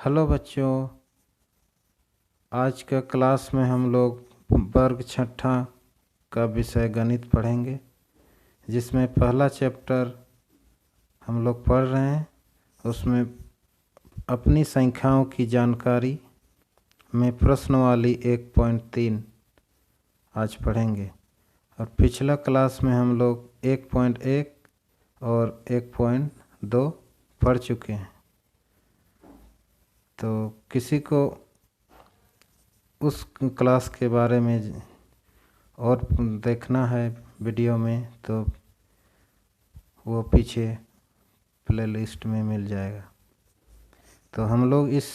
Hello बच्चों, आज का क्लास में हम लोग वर्ग छठा का विषय गणित पढ़ेंगे, जिसमें पहला चैप्टर हम लोग पढ़ रहे हैं। उसमें अपनी संख्याओं की जानकारी में प्रश्न वाली 1.3 आज पढ़ेंगे। और पिछला क्लास में हम लोग 1.1 और 1.2 पढ़ चुके हैं। तो किसी को उस क्लास के बारे में और देखना है वीडियो में, तो वो पीछे प्लेलिस्ट में मिल जाएगा। तो हम लोग इस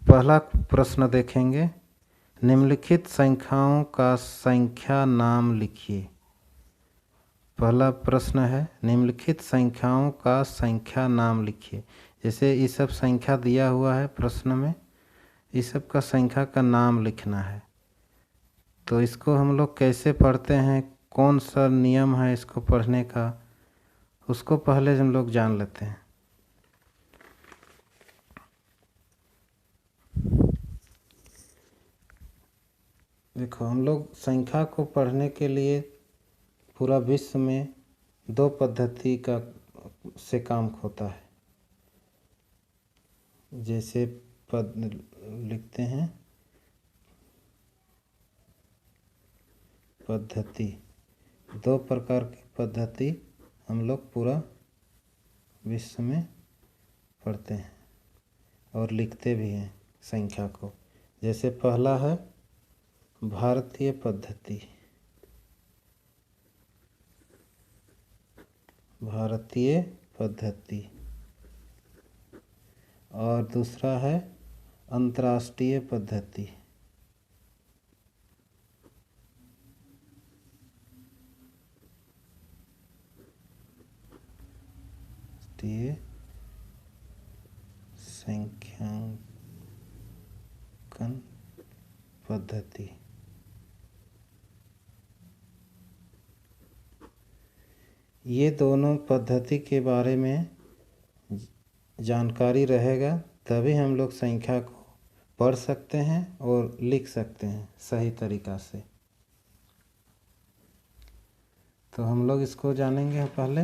पहला प्रश्न देखेंगे। निम्नलिखित संख्याओं का संख्या नाम लिखिए। पहला प्रश्न है, निम्नलिखित संख्याओं का संख्या नाम लिखिए। जैसे ये सब संख्या दिया हुआ है प्रश्न में, इस सब का संख्या का नाम लिखना है। तो इसको हम लोग कैसे पढ़ते हैं, कौन सा नियम है इसको पढ़ने का, उसको पहले हम लोग जान लेते हैं। देखो, हम लोग संख्या को पढ़ने के लिए पूरा विश्व में दो पद्धति का से काम होता है। जैसे पद लिखते हैं पद्धति, दो प्रकार की पद्धति हम लोग पूरा विश्व में पढ़ते हैं और लिखते भी हैं संख्या को। जैसे पहला है भारतीय पद्धति, भारतीय पद्धति, और दूसरा है अंतर्राष्ट्रीय पद्धति। राष्ट्रीय संख्यांकन पद्धति। ये दोनों पद्धति के बारे में जानकारी रहेगा, तभी हम लोग संख्या को पढ़ सकते हैं और लिख सकते हैं सही तरीक़ा से। तो हम लोग इसको जानेंगे पहले।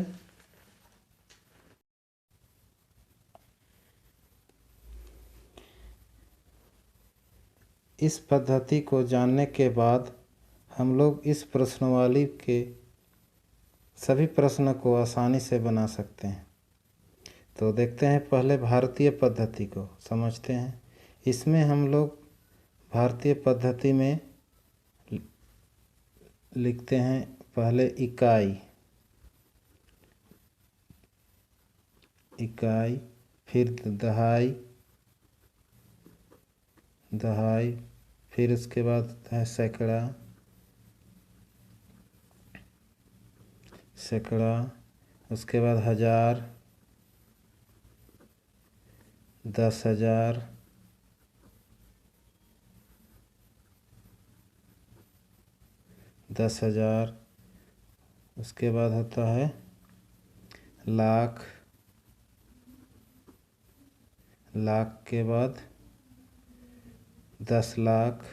इस पद्धति को जानने के बाद हम लोग इस प्रश्नावली के सभी प्रश्न को आसानी से बना सकते हैं। तो देखते हैं, पहले भारतीय पद्धति को समझते हैं। इसमें हम लोग भारतीय पद्धति में लिखते हैं पहले इकाई, इकाई, फिर दहाई, दहाई, फिर उसके बाद है सैकड़ा, सैकड़ा, उसके बाद हज़ार, 10,000, 10,000, उसके बाद होता है लाख, लाख के बाद 10 लाख,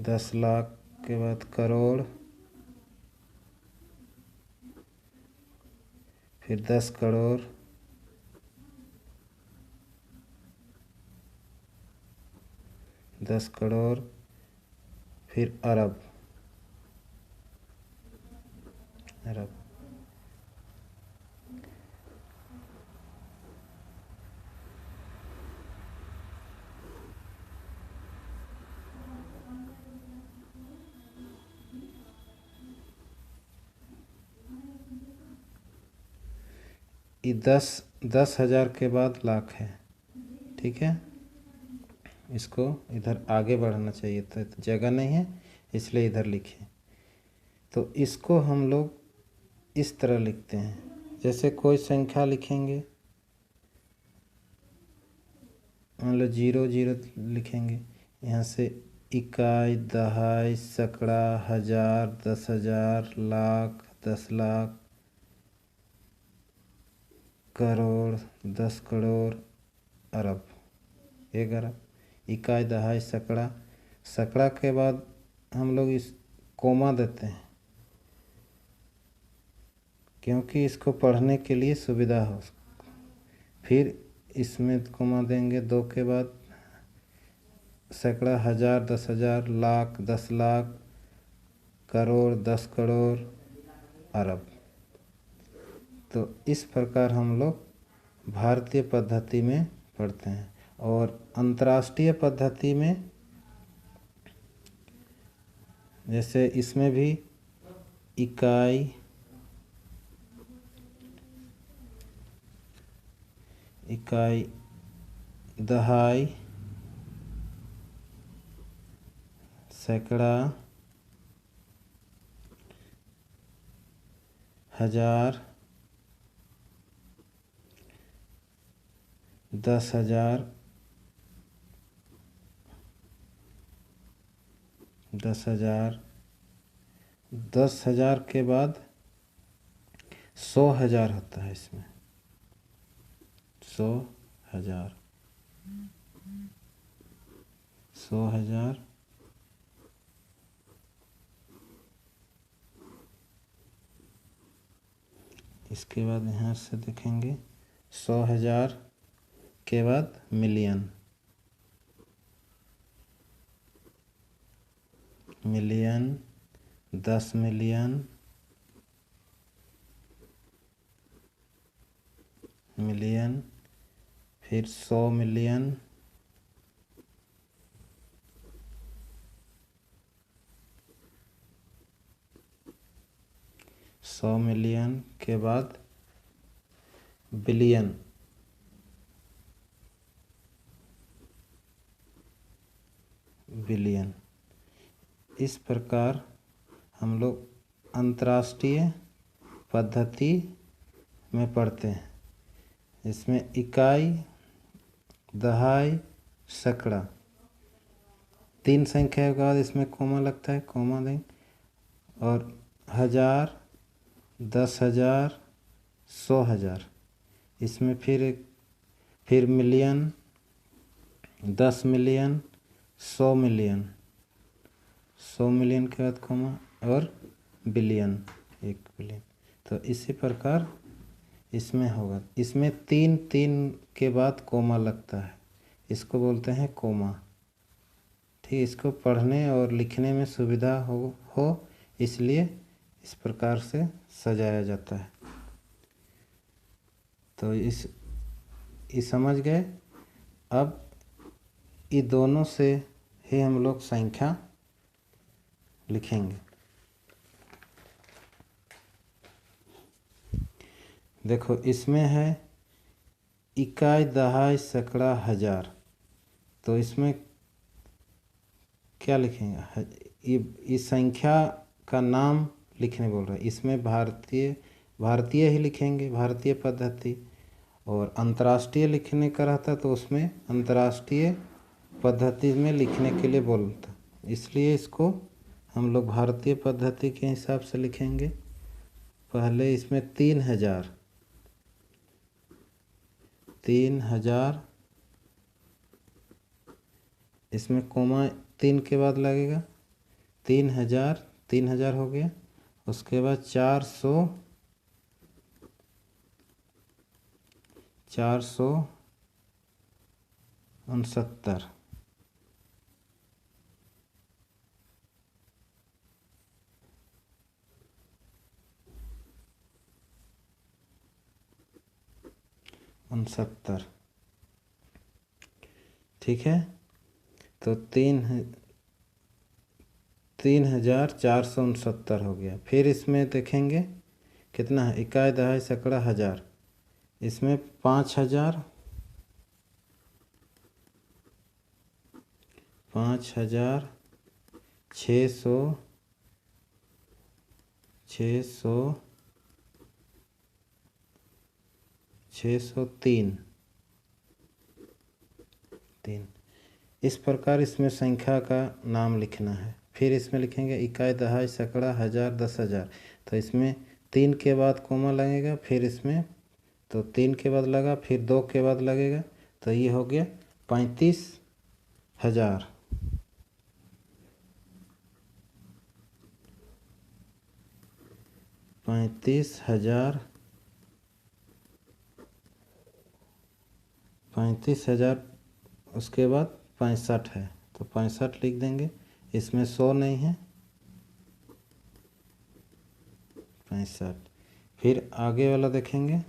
10 लाख के बाद करोड़, फिर 10 करोड़, 10 करोड़, फिर अरब, अरब। ये 10,000 के बाद लाख है, ठीक है। इसको इधर आगे बढ़ाना चाहिए था, तो जगह नहीं है इसलिए इधर लिखे। तो इसको हम लोग इस तरह लिखते हैं। जैसे कोई संख्या लिखेंगे, मान लो 00 लिखेंगे, यहाँ से इकाई, दहाई, सैकड़ा, हज़ार, 10,000, लाख, 10 लाख, करोड़, 10 करोड़, अरब, 1 अरब। इकाई, दहाई, सैकड़ा। सैकड़ा के बाद हम लोग इस कोमा देते हैं क्योंकि इसको पढ़ने के लिए सुविधा हो। फिर इसमें कोमा देंगे 2 के बाद। सैकड़ा, हज़ार, 10,000, लाख, 10 लाख, करोड़, 10 करोड़, अरब। तो इस प्रकार हम लोग भारतीय पद्धति में पढ़ते हैं। और अंतर्राष्ट्रीय पद्धति में जैसे इसमें भी इकाई, दहाई, सैकड़ा, हज़ार, 10,000, 10,000, 10,000 के बाद 100,000 होता है। इसमें 100,000, 100,000, इसके बाद यहाँ से देखेंगे 100,000 के बाद मिलियन, मिलियन, 10 मिलियन, मिलियन, फिर 100 मिलियन, के बाद बिलियन, बिलियन। इस प्रकार हम लोग अंतर्राष्ट्रीय पद्धति में पढ़ते हैं। इसमें इकाई, दहाई, सैकड़ा, 3 संख्या के बाद इसमें कोमा लगता है, कोमा दें। और 1,000, 10,000, 100,000, इसमें फिर मिलियन, 10 मिलियन, 100 मिलियन, 100 मिलियन के बाद कोमा, और बिलियन, 1 बिलियन। तो इसी प्रकार इसमें होगा। इसमें 3 के बाद कोमा लगता है, इसको बोलते हैं कोमा। ठीक, इसको पढ़ने और लिखने में सुविधा हो इसलिए इस प्रकार से सजाया जाता है। तो इस समझ गए। अब ये दोनों से ही हम लोग संख्या लिखेंगे। देखो इसमें है इकाई, दहाई, सैकड़ा, हज़ार। तो इसमें क्या लिखेंगे? ये संख्या का नाम लिखने बोल रहा है। इसमें भारतीय ही लिखेंगे, भारतीय पद्धति। और अंतर्राष्ट्रीय लिखने का रहता तो उसमें अंतर्राष्ट्रीय पद्धति में लिखने के लिए बोलता, इसलिए इसको हम लोग भारतीय पद्धति के हिसाब से लिखेंगे। पहले इसमें 3,000, 3,000, इसमें कोमा 3 के बाद लगेगा। 3,000, 3,000 हो गया। उसके बाद 400, 469, उनसत्तर। ठीक है, तो 3,469 हो गया। फिर इसमें देखेंगे कितना है, इकाई, दहाई, सैकड़ा, हज़ार। इसमें 5,000, 5,000, 600, 603, 3। इस प्रकार इसमें संख्या का नाम लिखना है। फिर इसमें लिखेंगे इकाई, दहाई, सैकड़ा, हज़ार, 10,000। तो इसमें 3 के बाद कोमा लगेगा। फिर इसमें तो 3 के बाद लगा, फिर 2 के बाद लगेगा, तो ये हो गया 35,000। 35,000, 35,000। उसके बाद 65 है, तो 65 लिख देंगे। इसमें 100 नहीं है, 65। फिर आगे वाला देखेंगे।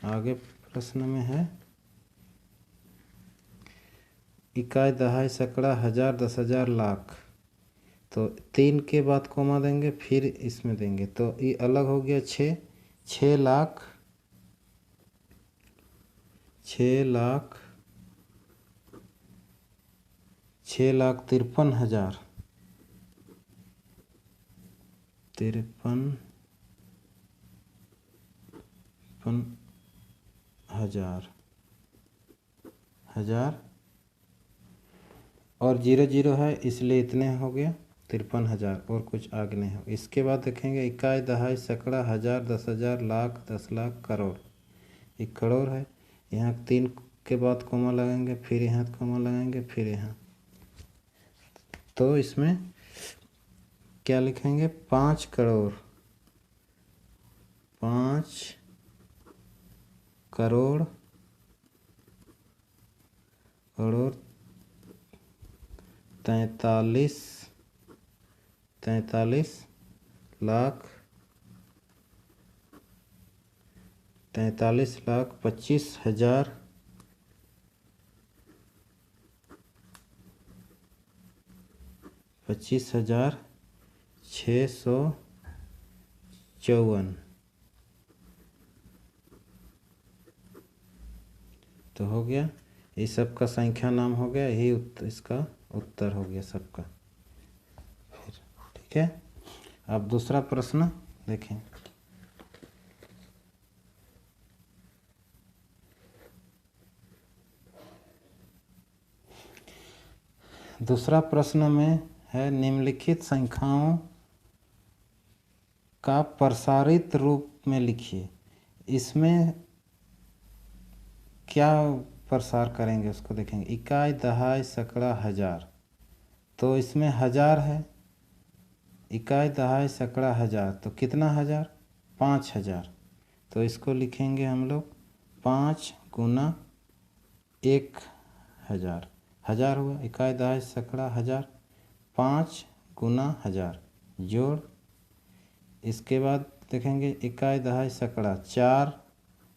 आगे प्रश्न में है इकाई, दहाई, सैकड़ा, हजार, 10,000, लाख। तो 3 के बाद कोमा देंगे, फिर इसमें देंगे, तो ये अलग हो गया 6। 6 लाख, 6 लाख, 6,53,000, 53,000 हजार, और 0 है इसलिए इतने हो गया 53,000, और कुछ आगे नहीं हो। इसके बाद देखेंगे इकाई, दहाई, सैकड़ा, हजार, 10,000, लाख, 10 लाख, करोड़। ये करोड़ है, यहाँ 3 के बाद कोमा लगाएंगे, फिर यहाँ कोमा लगाएंगे, फिर यहाँ, तो इसमें क्या लिखेंगे? 5 करोड़, 5 करोड़, करोड़ 43 लाख, 43,25,000, 25,654। तो हो गया, ये सब का संख्या नाम हो गया, यही इसका उत्तर हो गया सबका। फिर ठीक है, अब दूसरा प्रश्न देखें। दूसरा प्रश्न में है निम्नलिखित संख्याओं का प्रसारित रूप में लिखिए। इसमें क्या प्रसार करेंगे उसको देखेंगे। इकाई, दहाई, सैकड़ा, हजार। तो इसमें हजार है, इकाई, दहाई, सैकड़ा, हजार, तो कितना हजार? 5,000। तो इसको लिखेंगे हम लोग 5 गुना 1,000। हजार हुआ, इकाई, दहाई, सैकड़ा, हजार, 5 गुना हजार, जोड़। इसके बाद देखेंगे इकाई, दहाई, सैकड़ा, 4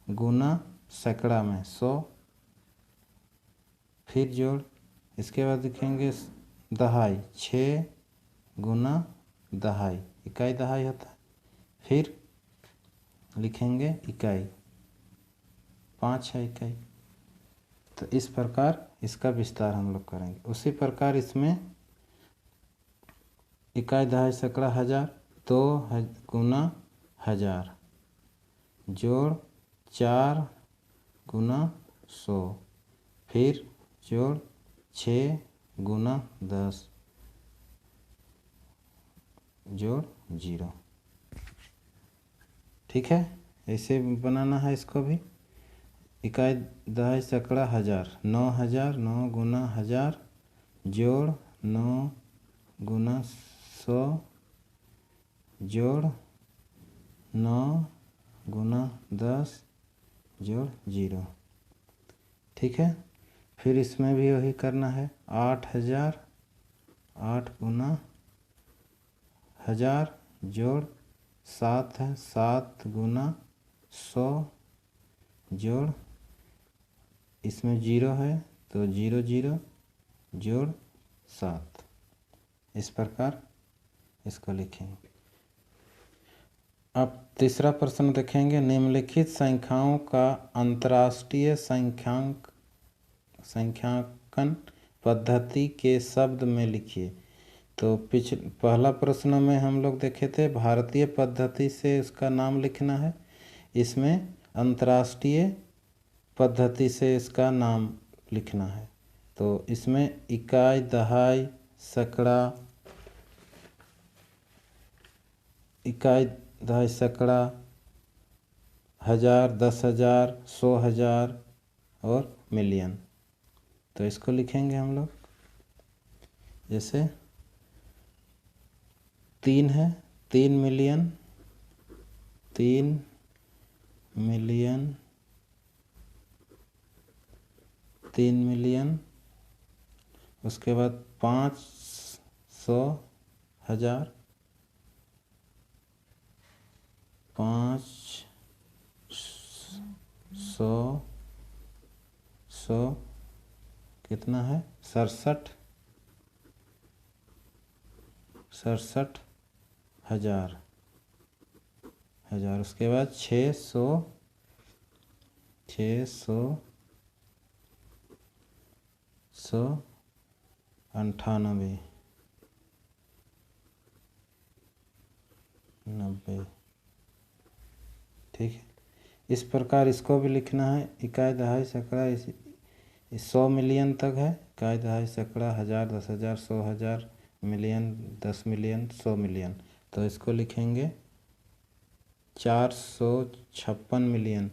गुना सैकड़ा में 100, फिर जोड़। इसके बाद देखेंगे दहाई, 6 गुना दहाई, इकाई दहाई होता है, फिर लिखेंगे इकाई, 5 है इकाई। तो इस प्रकार इसका विस्तार हम लोग करेंगे। उसी प्रकार इसमें इकाई, दहाई, सैकड़ा, हजार, 2 गुना हजार, जोड़ 4 गुना 100, फिर जोड़ 6 गुना 10, जोड़ 0। ठीक है, ऐसे बनाना है इसको भी। इकाई, दहाई, सैकड़ा, हजार, 9,000, 9 गुना हजार, जोड़ 9 गुना 100, जोड़ 9 गुना 10, जोड़ 0। ठीक है, फिर इसमें भी वही करना है। 8,000, 8 गुना हजार, जोड़ 7 है, 7 गुना 100, जोड़, इसमें 0 है तो 0 0, जोड़ 7। इस प्रकार इसको लिखेंगे। अब तीसरा प्रश्न देखेंगे। निम्नलिखित संख्याओं का अंतर्राष्ट्रीय संख्यांकन पद्धति के शब्द में लिखिए। तो पहला प्रश्न में हम लोग देखे थे भारतीय पद्धति से उसका नाम लिखना है। इसमें अंतर्राष्ट्रीय पद्धति से इसका नाम लिखना है। तो इसमें इकाई, दहाई, सैकड़ा, इकाई, दहाई, सैकड़ा, हज़ार, 10,000, 100,000 और मिलियन। तो इसको लिखेंगे हम लोग, जैसे 3 है, 3 मिलियन, 3 मिलियन, 3 मिलियन, उसके बाद 500,000, 500 कितना है, 67,000, उसके बाद 698, 90। ठीक है, इस प्रकार इसको भी लिखना है। इकाई दहाई सैकड़ा इस 100 मिलियन तक है। इकाई दहाई सैकड़ा, 1000, 10,000, 100,000, मिलियन, 10 मिलियन, 100 मिलियन। तो इसको लिखेंगे 456 मिलियन,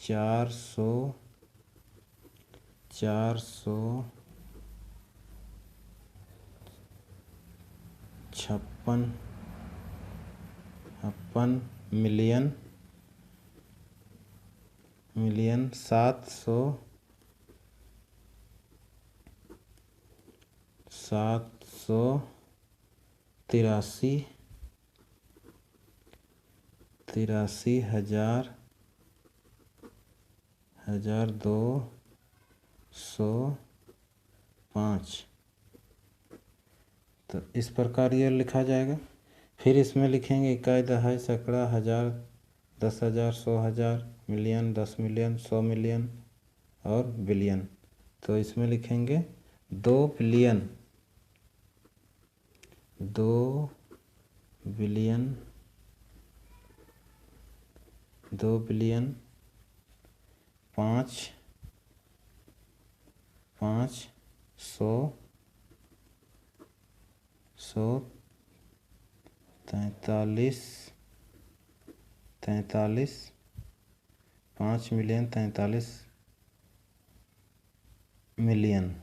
456 मिलियन, 783,205। तो इस प्रकार ये लिखा जाएगा। फिर इसमें लिखेंगे इकाई दहाई सैकड़ा, 1000, 10,000, 100,000, मिलियन, 10 मिलियन, 100 मिलियन और बिलियन। तो इसमें लिखेंगे 2 बिलियन, 2 बिलियन, 2 बिलियन, 5,543,43, 5,43,000,000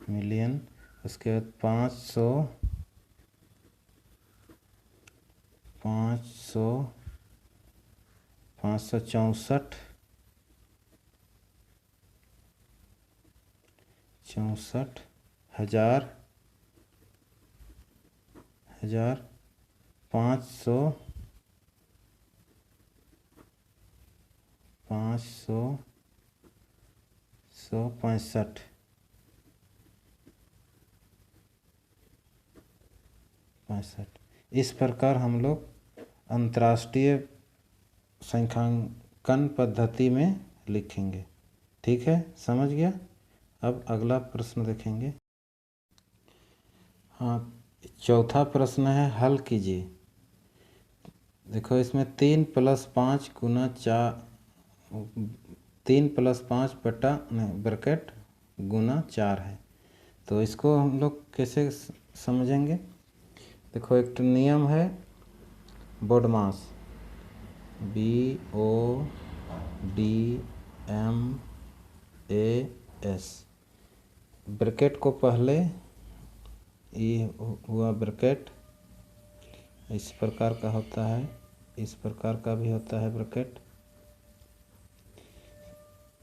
मिलियन। उसके बाद 564, 64,000, 565, इस प्रकार हम लोग अंतर्राष्ट्रीय संख्यांकन पद्धति में लिखेंगे। ठीक है, समझ गया। अब अगला प्रश्न देखेंगे। हाँ, चौथा प्रश्न है, हल कीजिए। देखो, इसमें 3 + 5 गुना 4, 3 + 5 बटा ब्रैकेट गुना 4 है। तो इसको हम लोग कैसे समझेंगे? देखो, एक तो नियम है BODMAS, BODMAS। ब्रैकेट को पहले, ये हुआ ब्रैकेट, इस प्रकार का होता है, इस प्रकार का भी होता है ब्रैकेट,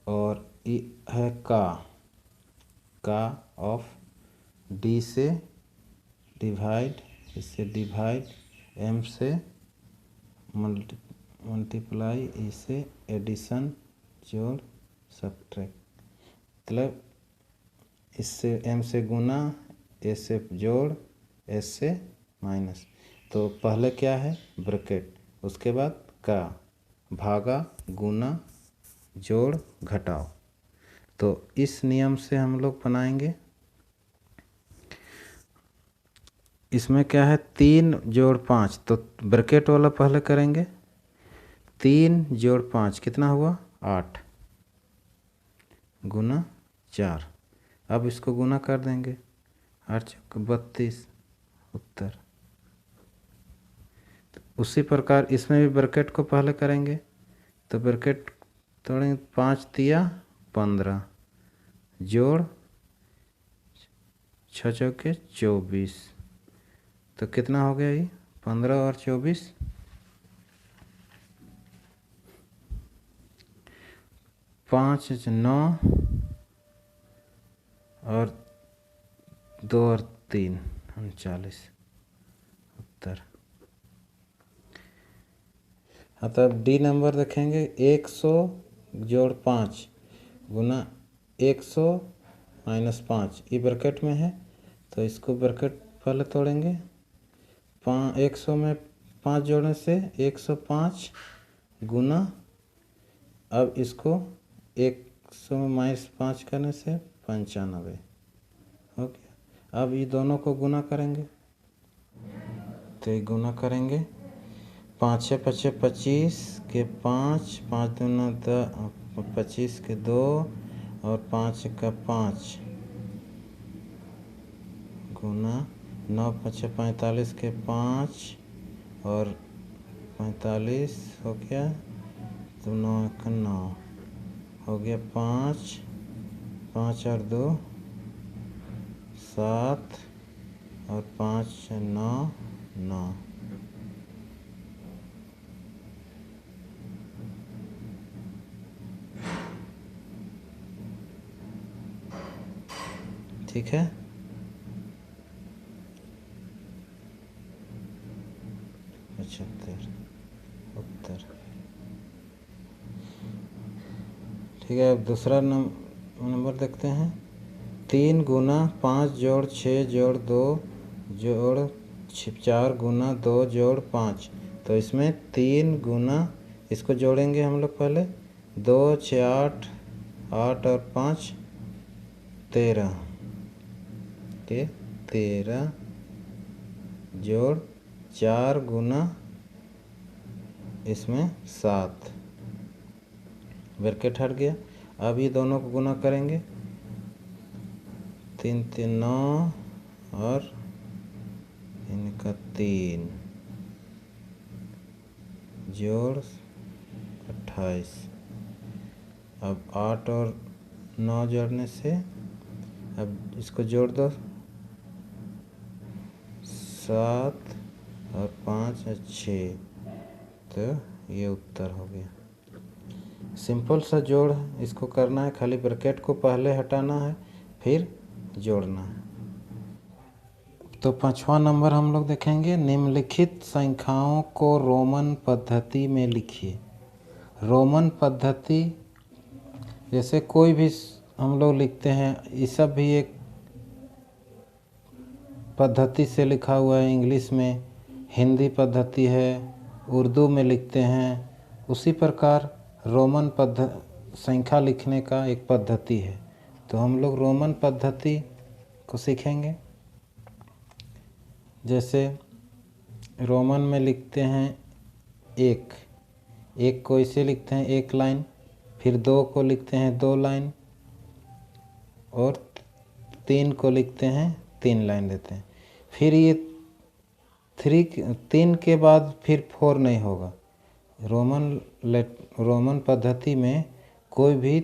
और ये है का ऑफ डी से डिवाइड, इससे डिवाइड, एम से मल्टीप्लाई, इसे एडिशन, जोड़, सब्ट्रैक्ट। मतलब इससे एम से गुना, ए से जोड़, एस से माइनस। तो पहले क्या है, ब्रैकेट, उसके बाद का, भागा, गुना, जोड़, घटाओ। तो इस नियम से हम लोग बनाएंगे। इसमें क्या है, 3 + 5, तो ब्रैकेट वाला पहले करेंगे। 3 + 5 कितना हुआ, 8, गुना 4। अब इसको गुना कर देंगे, 8 × 32 उत्तर। तो उसी प्रकार इसमें भी ब्रैकेट को पहले करेंगे, तो ब्रैकेट तोड़ेंगे, 5 तिया 15 जोड़ 6 चौके 24, तो कितना हो गया ये 15 और 24, 5 9 और 2 और 3 39 उत्तर। हाँ, तो अब डी नंबर देखेंगे, 100 जोड़ 5 गुना 100 माइनस 5, ये ब्रैकेट में है, तो इसको ब्रैकेट पहले तोड़ेंगे। 100 में 5 जोड़ने से 105 गुना, अब इसको 100 में माइनस 5 करने से 95 हो गया। अब ये दोनों को गुना करेंगे, तो ये गुना करेंगे, 5 6 25 25 के 5 5 दूना 25 के 2 और 5 का 5 गुना 9 5 45 के 5 और 45 हो गया, तो 9 का 9 हो गया, 5 5 और 2 7 और 5 9 9। ठीक है, उत्तर। ठीक है, अब दूसरा नंबर देखते हैं, 3 गुना 5 जोड़ 6 जोड़ 2 जोड़ 4 गुना 2 जोड़ 5, तो इसमें 3 गुना, इसको जोड़ेंगे हम लोग पहले, 2 6 8 8 और 5 13 के 13 जोड़ 4 गुना इसमें 7, ब्रैकेट हट गया। अब ये दोनों को गुना करेंगे, 3 3 9 और इनका 3 जोड़ 28, अब 8 और 9 जोड़ने से, अब इसको जोड़ दो, 7 और 5 और 6, तो ये उत्तर हो गया। सिंपल सा जोड़ इसको करना है, खाली ब्रैकेट को पहले हटाना है फिर जोड़ना है। तो 5वां नंबर हम लोग देखेंगे, निम्नलिखित संख्याओं को रोमन पद्धति में लिखिए। रोमन पद्धति जैसे कोई भी हम लोग लिखते हैं, ये सब भी एक पद्धति से लिखा हुआ है। इंग्लिश में हिंदी पद्धति है, उर्दू में लिखते हैं, उसी प्रकार रोमन संख्या लिखने का एक पद्धति है। तो हम लोग रोमन पद्धति को सीखेंगे। जैसे रोमन में लिखते हैं 1 को इसे लिखते हैं 1 लाइन, फिर 2 को लिखते हैं 2 लाइन, और 3 को लिखते हैं 3 लाइन देते हैं। फिर ये 3 के बाद फिर 4 नहीं होगा। रोमन पद्धति में कोई भी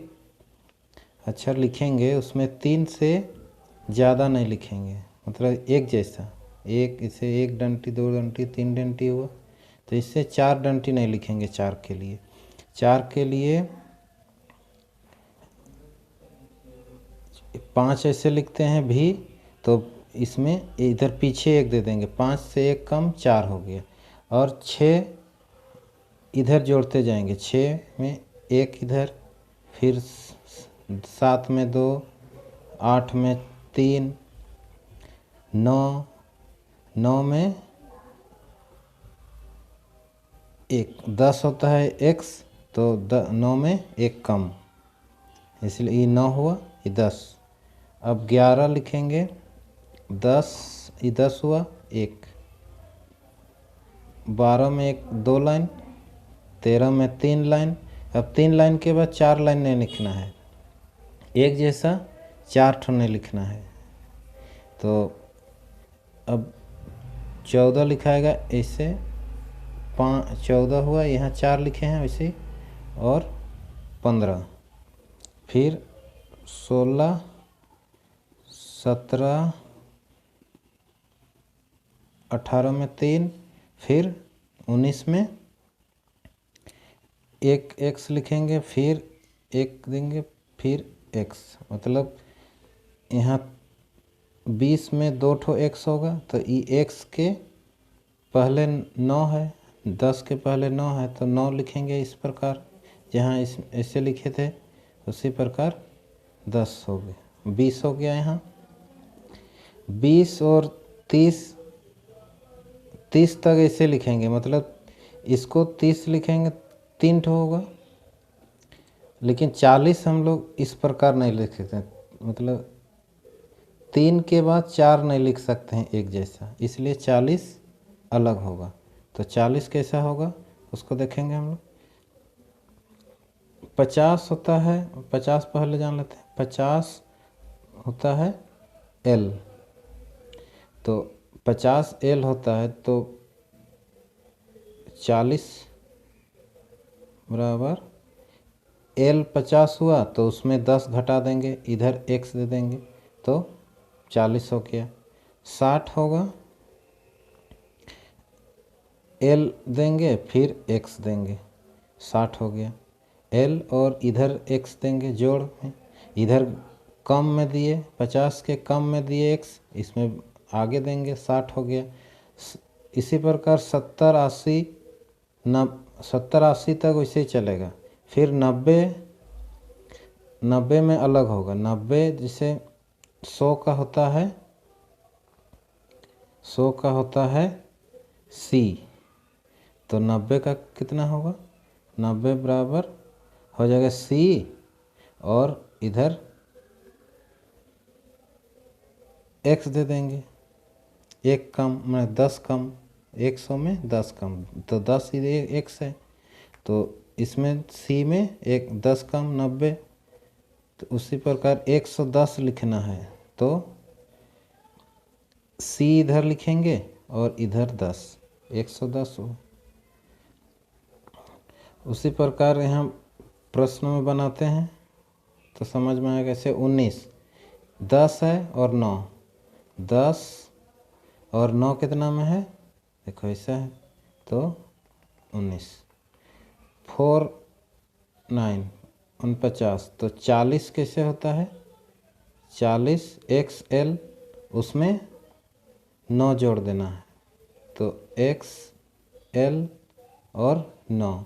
अक्षर लिखेंगे उसमें 3 से ज़्यादा नहीं लिखेंगे, मतलब एक जैसा, इसे 1 डंटी 2 डंटी 3 डंटी हुआ, तो इससे 4 डंटी नहीं लिखेंगे। 4 के लिए 5 ऐसे लिखते हैं भी, तो इसमें इधर पीछे 1 दे देंगे, 5 से 1 कम 4 हो गया, और 6 इधर जोड़ते जाएंगे, 6 में 1 इधर, फिर 7 में 2, 8 में 3, 9 में 1, 10 होता है x, तो 9 में 1 कम, इसलिए ये 9 हुआ, ये 10। अब 11 लिखेंगे, 10 ये 10 हुआ 1, 12 में 2 लाइन, 13 में 3 लाइन। अब 3 लाइन के बाद 4 लाइन नहीं लिखना है, एक जैसा 4 ठो नहीं लिखना है। तो अब 14 लिखाएगा ऐसे 14 हुआ, यहाँ 4 लिखे हैं वैसे, और 15, फिर 16, 17, 18 में 3, फिर 19 में एक x लिखेंगे, फिर 1 देंगे, फिर x, मतलब यहाँ 20 में 2 ठो x होगा, तो ये x के पहले 9 है, 10 के पहले 9 है, तो 9 लिखेंगे इस प्रकार, जहाँ इस ऐसे लिखे थे उसी प्रकार 10 हो गए, 20 हो गया। यहाँ 20 और 30 तक ऐसे लिखेंगे, मतलब इसको 30 लिखेंगे, 3 ठो होगा, लेकिन 40 हम लोग इस प्रकार नहीं लिख सकते, मतलब 3 के बाद 4 नहीं लिख सकते हैं एक जैसा, इसलिए 40 अलग होगा। तो 40 कैसा होगा उसको देखेंगे हम लोग। 50 होता है, 50 पहले जान लेते हैं, 50 होता है L, तो 50 L होता है, तो 40 बराबर L 50 हुआ, तो उसमें 10 घटा देंगे, इधर x दे देंगे, तो 40 हो गया। 60 होगा, L देंगे फिर x देंगे, 60 हो गया। L और इधर x देंगे जोड़ में, इधर कम में दिए, 50 के कम में दिए x, इसमें आगे देंगे, 60 हो गया। इसी प्रकार 70, 80, 70, 80 तक वैसे ही चलेगा। फिर 90 में अलग होगा, 90 जैसे 100 का होता है, 100 का होता है C, तो 90 का कितना होगा, 90 बराबर हो जाएगा C, और इधर x दे देंगे, 1 कम मतलब 10 कम, 100 में 10 कम, तो 10 ही x है, तो इसमें C में 10 कम 90, तो उसी प्रकार 110 लिखना है, तो C इधर लिखेंगे और इधर 10, 110 हो। उसी प्रकार यहाँ प्रश्न में बनाते हैं तो समझ में आएगा। ऐसे 19, 10 है और 9, 10 और 9 कितना में है, देखो ऐसा है, तो 19, 4, 9, 49, तो 40 कैसे होता है, 40 XL, उसमें 9 जोड़ देना है, तो XL और 9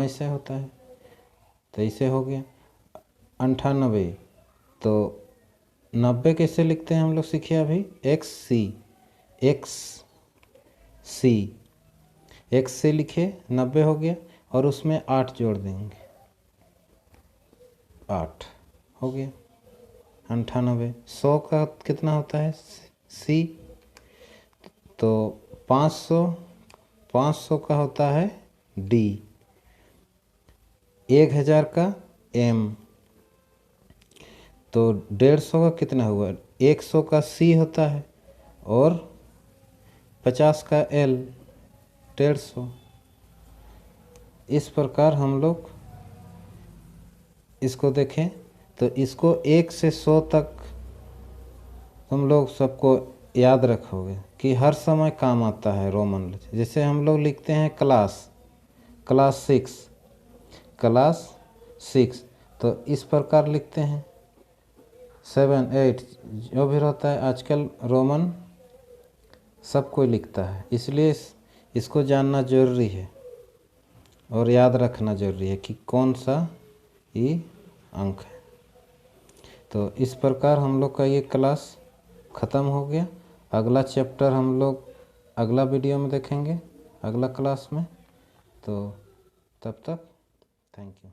ऐसे होता है, तो ऐसे हो गया। 98, तो 90 कैसे लिखते हैं हम लोग सीखे अभी, XC लिखे, 90 हो गया, और उसमें 8 जोड़ देंगे, 8 हो गया 98। 100 का कितना होता है C, तो 500 का होता है D, 1000 का M, तो 150 का कितना हुआ, 100 का C होता है, और 50 का L, 150। इस प्रकार हम लोग इसको देखें, तो इसको 1 से 100 तक हम लोग सबको याद रखोगे कि हर समय काम आता है रोमन। जैसे हम लोग लिखते हैं क्लास 6, तो इस प्रकार लिखते हैं, 7, 8 जो भी रहता है, आजकल रोमन सब कोई लिखता है, इसलिए इसको जानना जरूरी है और याद रखना जरूरी है कि कौन सा ये अंक है। तो इस प्रकार हम लोग का ये क्लास ख़त्म हो गया। अगला चैप्टर हम लोग अगला वीडियो में देखेंगे, अगला क्लास में। तो तब तक थैंक यू।